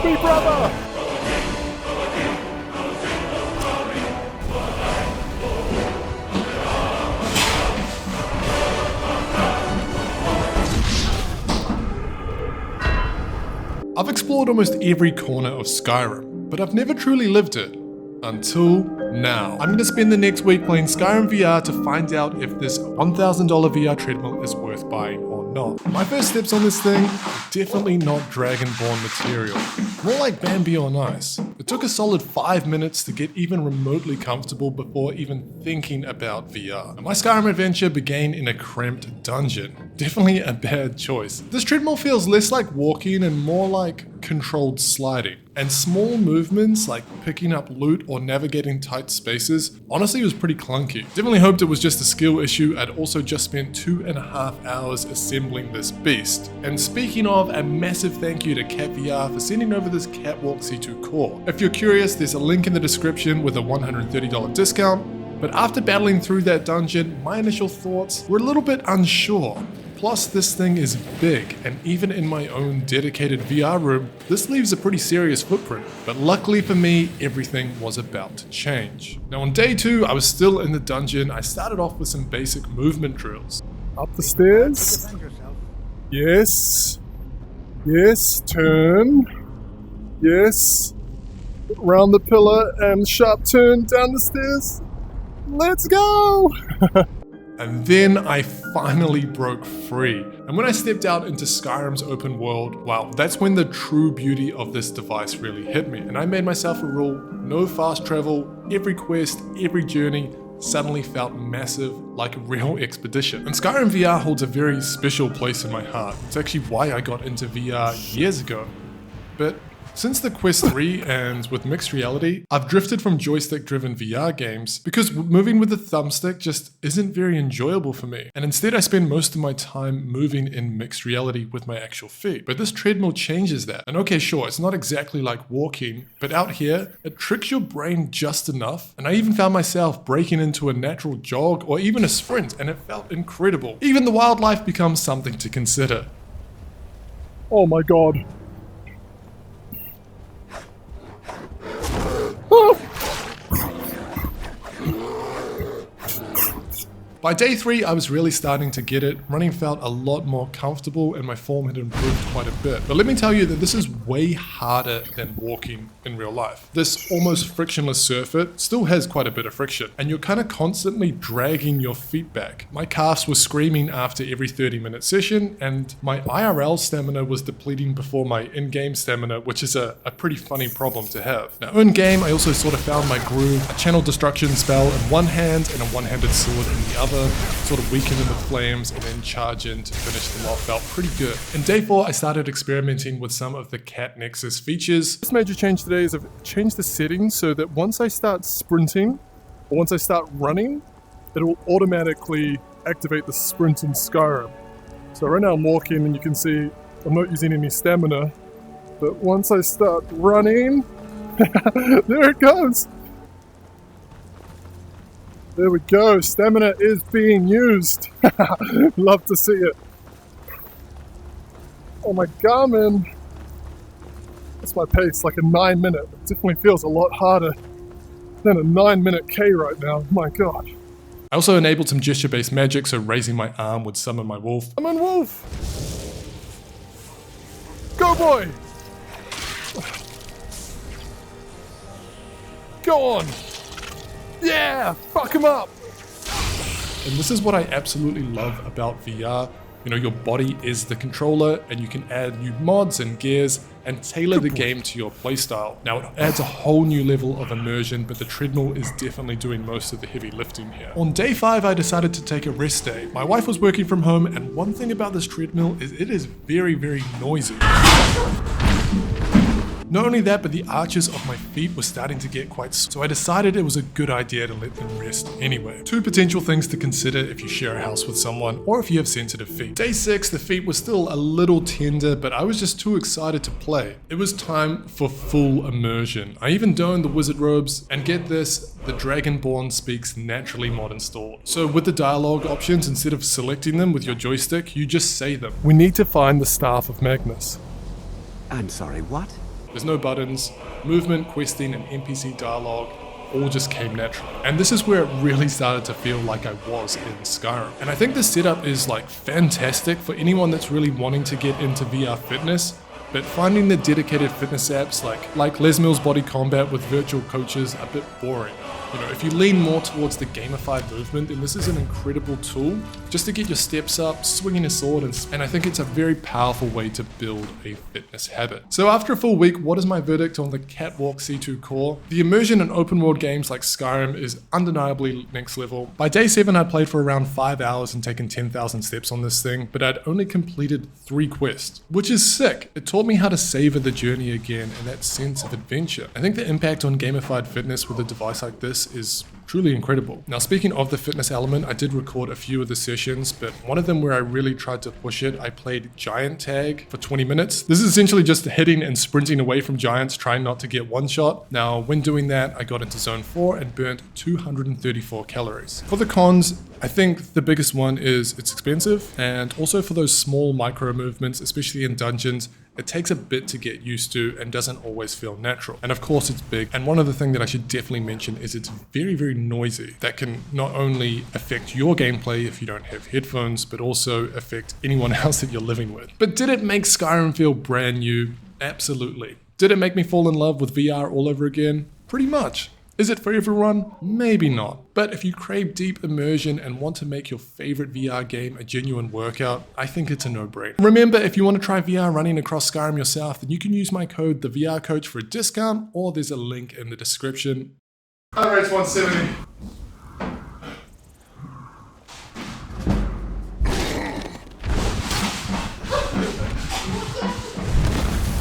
Help me, brother! I've explored almost every corner of Skyrim, but I've never truly lived it. Until now. I'm going to spend the next week playing Skyrim VR to find out if this $1,000 VR treadmill is worth buying or not. My first steps on this thing, definitely not Dragonborn material. More like Bambi on ice. It took a solid 5 minutes to get even remotely comfortable before even thinking about VR. And my Skyrim adventure began in a cramped dungeon. Definitely a bad choice. This treadmill feels less like walking and more like controlled sliding. And small movements like picking up loot or navigating tight spaces honestly was pretty clunky. Definitely hoped it was just a skill issue. I'd also just spent 2.5 hours assembling this beast. And speaking of, a massive thank you to Cat VR for sending over this Catwalk C2 core. If you're curious, there's a link in the description with a $130 discount. But after battling through that dungeon, my initial thoughts were a little bit unsure. Plus, this thing is big, and even in my own dedicated VR room, this leaves a pretty serious footprint. But luckily for me, everything was about to change. Now on day 2, I was still in the dungeon. I started off with some basic movement drills. Up the stairs. Yes. Yes, turn. Yes. Round the pillar and sharp turn down the stairs. Let's go! And then I finally broke free. And when I stepped out into Skyrim's open world, wow, that's when the true beauty of this device really hit me. And I made myself a rule, no fast travel, every quest, every journey suddenly felt massive, like a real expedition. And Skyrim VR holds a very special place in my heart. It's actually why I got into VR years ago. But since the Quest 3 and with mixed reality, I've drifted from joystick-driven VR games because moving with the thumbstick just isn't very enjoyable for me. And instead I spend most of my time moving in mixed reality with my actual feet. But this treadmill changes that. And okay, sure, it's not exactly like walking, but out here, it tricks your brain just enough. And I even found myself breaking into a natural jog or even a sprint, and it felt incredible. Even the wildlife becomes something to consider. Oh my god. By day 3, I was really starting to get it. Running felt a lot more comfortable and my form had improved quite a bit. But let me tell you that this is way harder than walking in real life. This almost frictionless surface still has quite a bit of friction and you're kind of constantly dragging your feet back. My calves were screaming after every 30-minute session and my IRL stamina was depleting before my in-game stamina, which is a pretty funny problem to have. Now in-game, I also sort of found my groove, a channel destruction spell in one hand and a one-handed sword in the other, sort of weaken in the flames and then charge in to finish them off. Felt pretty good. In day 4, I started experimenting with some of the Cat Nexus features. This major change today is I've changed the settings so that once I start sprinting or once I start running, it will automatically activate the sprint in Skyrim. So right now I'm walking and you can see I'm not using any stamina, but once I start running, there it goes. There we go, stamina is being used. Love to see it. Oh my Garmin. That's my pace, like a 9-minute. It definitely feels a lot harder than a 9-minute K right now, my god. I also enabled some gesture-based magic, so raising my arm would summon my wolf. Summon wolf! Go boy! Go on! Yeah, fuck him up! And this is what I absolutely love about VR. You know, your body is the controller and you can add new mods and gears and tailor the game to your playstyle. Now it adds a whole new level of immersion, but the treadmill is definitely doing most of the heavy lifting here. On day 5, I decided to take a rest day. My wife was working from home and one thing about this treadmill is it is very, very noisy. Not only that, but the arches of my feet were starting to get quite sore, so I decided it was a good idea to let them rest anyway. 2 potential things to consider if you share a house with someone or if you have sensitive feet. Day 6, the feet were still a little tender, but I was just too excited to play. It was time for full immersion. I even donned the wizard robes, and get this, the Dragonborn speaks naturally mod installed. So with the dialogue options, instead of selecting them with your joystick, you just say them. We need to find the Staff of Magnus. I'm sorry, what? There's no buttons, movement, questing, and NPC dialogue all just came natural. And this is where it really started to feel like I was in Skyrim. And I think the setup is like fantastic for anyone that's really wanting to get into VR fitness, but finding the dedicated fitness apps like Les Mills Body Combat with virtual coaches a bit boring. You know, if you lean more towards the gamified movement, then this is an incredible tool just to get your steps up, swinging a sword, and I think it's a very powerful way to build a fitness habit. So after a full week, what is my verdict on the Catwalk C2 core? The immersion in open world games like Skyrim is undeniably next level. By day 7, I'd played for around 5 hours and taken 10,000 steps on this thing, but I'd only completed 3 quests, which is sick. It taught me how to savor the journey again and that sense of adventure. I think the impact on gamified fitness with a device like this is truly incredible. Now, speaking of the fitness element, I did record a few of the sessions, but one of them where I really tried to push it, I played Giant Tag for 20 minutes. This is essentially just hitting and sprinting away from giants, trying not to get one shot. Now, when doing that, I got into zone 4 and burnt 234 calories. For the cons, I think the biggest one is it's expensive, and also for those small micro movements, especially in dungeons, it takes a bit to get used to and doesn't always feel natural. And of course it's big. And one other thing that I should definitely mention is it's very, very noisy. That can not only affect your gameplay if you don't have headphones, but also affect anyone else that you're living with. But did it make Skyrim feel brand new? Absolutely. Did it make me fall in love with VR all over again? Pretty much. Is it for everyone? Maybe not. But if you crave deep immersion and want to make your favorite VR game a genuine workout, I think it's a no-brainer. Remember, if you want to try VR running across Skyrim yourself, then you can use my code, the VR Coach, for a discount, or there's a link in the description. Heart rate's 170.